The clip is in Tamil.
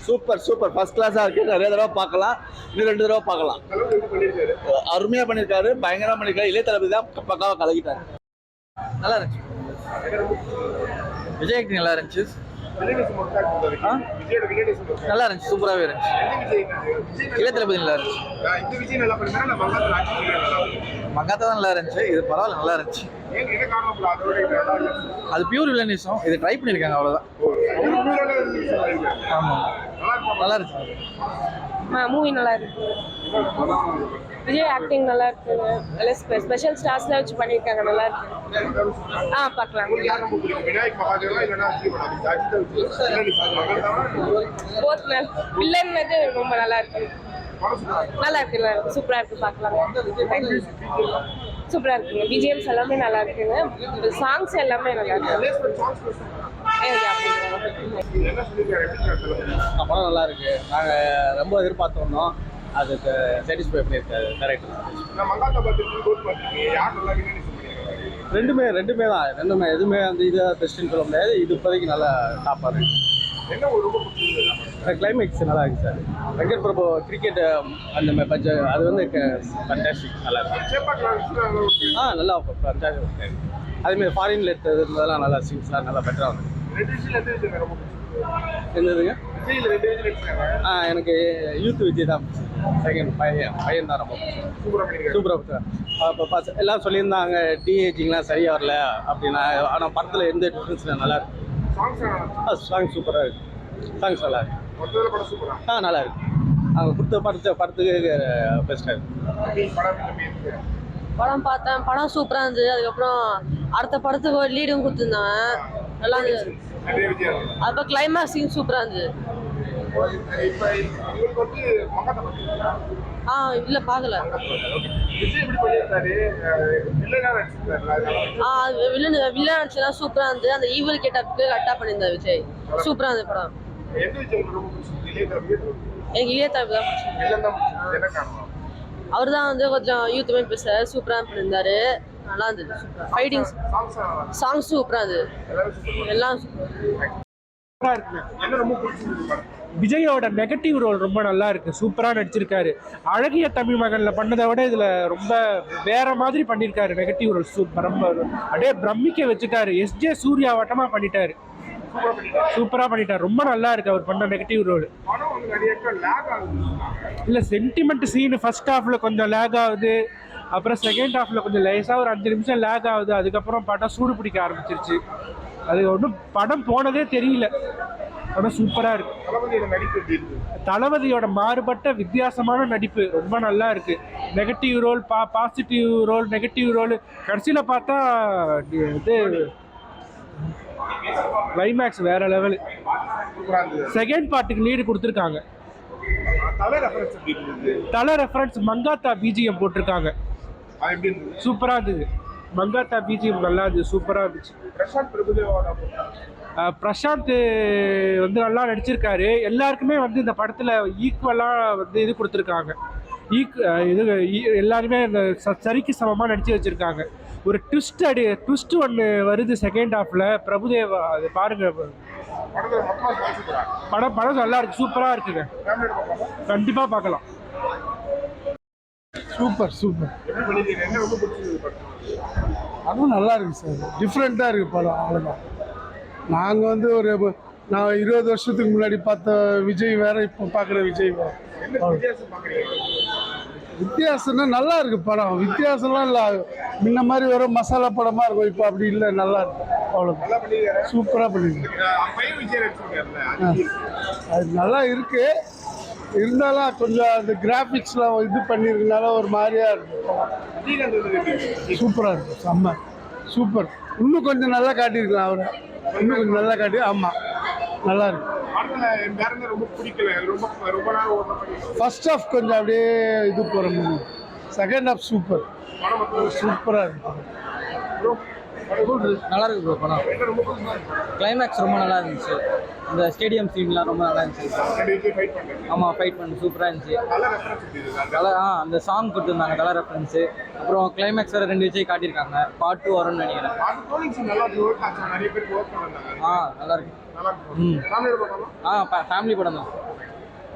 சூப்பர் சூப்பர் ஃபர்ஸ்ட் கிளாஸா இருக்கு. நிறைய தடவை பார்க்கலாம், இன்னும் 2 தடவை பார்க்கலாம். அருமையா பண்ணிருக்காரு, பயங்கரமா பண்ணிருக்காரு. இளைய தளபதி தான் பக்காவா கலக்கிட்டாரு. நல்லா இருந்துச்சு. விஜய் ஆக்டிங் நல்லா இருந்துச்சு. நல்லா இருந்துச்சு, சூப்பராகவே இருந்துச்சு. இளைய தளபதி நல்லா இருந்துச்சு. மங்காத்தா தான் நல்லா இருந்துச்சு. இது பரவாயில்ல, நல்லா இருந்துச்சு. அது பியூர் வில்லனிசம். இது ட்ரை பண்ணியிருக்காங்க, அவ்வளோதான். ஆமாம், நல்லா இருந்துச்சு. மூவி நல்லா இருக்கு. விஜய் ஆக்டிங் நல்லா இருக்கு. ஸ்பெஷல் ஸ்டார்ஸ்லாம் வச்சு பண்ணியிருக்காங்க, நல்லா இருக்கு. பார்க்கலாம். வில்லன் ரொம்ப நல்லா இருக்கு. நல்லா இருக்கு, நல்லா இருக்கு, சூப்பரா இருக்கு, பார்க்கலாம். சூப்பரா இருக்குங்க. பிஜிஎம்ஸ் எல்லாமே நல்லா இருக்குங்க. சாங்ஸ் எல்லாமே நல்லா இருக்கு. படம் நல்லா இருக்கு. நாங்கள் ரொம்ப எதிர்பார்த்தோம், அதுக்கு சாட்டிஸ்ஃபை பண்ணியிருக்காரு டேரக்டர். ரெண்டுமே தான். ரெண்டுமே எதுவுமே அந்த இது பெஸ்ட்டுன்னு சொல்ல முடியாது. இது இப்போதைக்கு நல்லா டாப்பாக இருக்கு. கிளைமேக்ஸ் நல்லா இருக்கு சார். வெங்கட் பிரபு கிரிக்கெட் அந்த பட்ஜெட் அது வந்து ஃபண்டாஸ்டிக், நல்லா இருக்கு. நல்லா ஃபண்டாஸ்டிக். அதேமாதிரி ஃபாரின்ல எடுத்தது இருந்ததெல்லாம் நல்லா சீன்ஸ்லாம் நல்லா பெட்டராக வந்து. என்னதுங்க? எனக்கு யூத் விஜய் தான். செகண்ட் பையன் தான் ரொம்ப சூப்பராக. அப்போ எல்லாம் சொல்லியிருந்தாங்க டிஏஜிங்லாம் சரியாக வரல அப்படின்னா. ஆனால் படத்தில் எந்த டிஃப்ரென்ஸில் நல்லா இருக்கு. சாங் சூப்பராக இருக்கு. சாங்ஸ் நல்லா இருக்கு. நல்லா இருக்கு. அவங்க கொடுத்த படத்துக்கு பெஸ்ட்டாக இருக்கு. படம் பார்த்தேன். படம் சூப்பராக இருந்தது. அதுக்கப்புறம் அடுத்த படத்துக்கு ஒரு லீடும் கொடுத்துருந்தாங்க, நல்லா இருந்தது. அப்போ கிளைமேக்ஸ் சீன் சூப்பராக இருந்தது. இல்லை பார்க்கல. வில்லன் நடிச்சதெல்லாம் சூப்பராக இருந்தது. அந்த ஈவல் கெட்டப்புக்கு கரெக்டாக பண்ணியிருந்தார் விஜய். சூப்பராக இருந்தது படம். எனக்கு இளைய தளபதி தான். அவர் தான் வந்து கொஞ்சம் யூத்துமே பேசுறாரு. சூப்பராக பண்ணியிருந்தாரு, நல்லா இருந்தது. ஃபைட்டிங் சாங் சூப்பராக இருந்தது. எல்லாம் சூப்பராக இருக்கு. விஜயோட நெகட்டிவ் ரோல் ரொம்ப நல்லா இருக்கு. சூப்பராக நடிச்சிருக்காரு. அழகிய தமிழ் மகனில் பண்ணதை விட இதில் ரொம்ப வேற மாதிரி பண்ணியிருக்காரு. நெகட்டிவ் ரோல் சூப்பர், ரொம்ப அப்படியே பிரமிக்க வச்சுட்டாரு. எஸ்ஜே சூர்யா வட்டமாக பண்ணிட்டாரு. சூப்பராக பண்ணிட்டாரு. ரொம்ப நல்லா இருக்கு அவர் பண்ண நெகட்டிவ் ரோல். இல்லை, சென்டிமெண்ட் சீனு ஃபர்ஸ்ட் ஹாஃபில் கொஞ்சம் லேக் ஆகுது. அப்புறம் செகண்ட் ஹாஃபில் கொஞ்சம் லேஸாக ஒரு 5 நிமிஷம் லேக் ஆகுது. அதுக்கப்புறம் படம் சூடு பிடிக்க ஆரம்பிச்சிருச்சு. அது ஒன்றும் படம் போனதே தெரியல. படம் சூப்பராக இருக்கு. தளபதியோட மாறுபட்ட வித்தியாசமான நடிப்பு ரொம்ப நல்லா இருக்கு. Negative role, positive role, negative role, கடைசியில் பார்த்தா இது கிளைமேக்ஸ் வேற லெவல். செகண்ட் பார்ட்டுக்கு லீடு கொடுத்துருக்காங்க. தலை ரெஃபரன்ஸ் மங்காத்தா பிஜிஎம் போட்டிருக்காங்க. சூப்பராக இருந்தது. மங்காத்தா பிஜிஎம் நல்லா இருந்துச்சு, சூப்பராக இருந்துச்சு. பிரசாந்த் வந்து நல்லா நடிச்சிருக்காரு. எல்லாருக்குமே வந்து இந்த படத்தில் ஈக்குவலாக வந்து இது கொடுத்துருக்காங்க. இது எல்லாருமே இந்த சரிக்கு சமமாக நடிச்சு வச்சுருக்காங்க. ஒரு ட்விஸ்ட் ஒன்று வருது செகண்ட் ஹாஃபில். பிரபுதேவா அது பாருங்க. படம் நல்லா இருக்கு, சூப்பராக இருக்குங்க. கண்டிப்பாக பார்க்கலாம். சூப்பர். அதுவும் நல்லா இருக்கு சார். டிஃப்ரெண்ட்டாக இருக்குது படம், அவ்வளோதான். நாங்கள் வந்து நான் 20 வருஷத்துக்கு முன்னாடி பார்த்த விஜய் வேற, இப்போ பார்க்குற விஜய் வேற. வித்தியாசம்னா நல்லா இருக்கு படம். வித்தியாசம்லாம் இல்லை, முன்ன மாதிரி வெறும் மசாலா படமாக இருக்கும். இப்போ அப்படி இல்லை, நல்லா இருக்கு, அவ்வளோதான். சூப்பராக பண்ணிருக்கு. அது நல்லா இருக்கு. இருந்தாலும் கொஞ்சம் அந்த கிராஃபிக்ஸ்லாம் இது பண்ணியிருக்கனால ஒரு மாதிரியா இருக்கு. சூப்பராக இருக்கு, செம்ம சூப்பர். இன்னும் கொஞ்சம் நல்லா காட்டியிருக்கலாம் அவரை. இன்னும் கொஞ்சம் நல்லா காட்டி. ஆமாம், நல்லா இருக்கு. ஃபர்ஸ்ட் ஹாஃப் கொஞ்சம் அப்படியே இது போகிற முடியும். செகண்ட் ஹாஃப் சூப்பராக இருக்கு. நல்லா இருக்கு ப்ரோ படம். கிளைமேக்ஸ் ரொம்ப நல்லா இருந்துச்சு. இந்த ஸ்டேடியம் சீன்லாம் ரொம்ப நல்லா இருந்துச்சு. ஆமாம், ஃபைட் பண்ணி சூப்பராக இருந்துச்சு. அந்த சாங் கொடுத்துருந்தாங்க, கலர் ரெஃபரன்ஸு. அப்புறம் கிளைமேக்ஸ் வேறு 2 விஜய் காட்டியிருக்காங்க. பார்ட் 2 வரும்னு நினைக்கிறேன். நல்லா இருக்கு. ஃபேமிலி படம் தான்.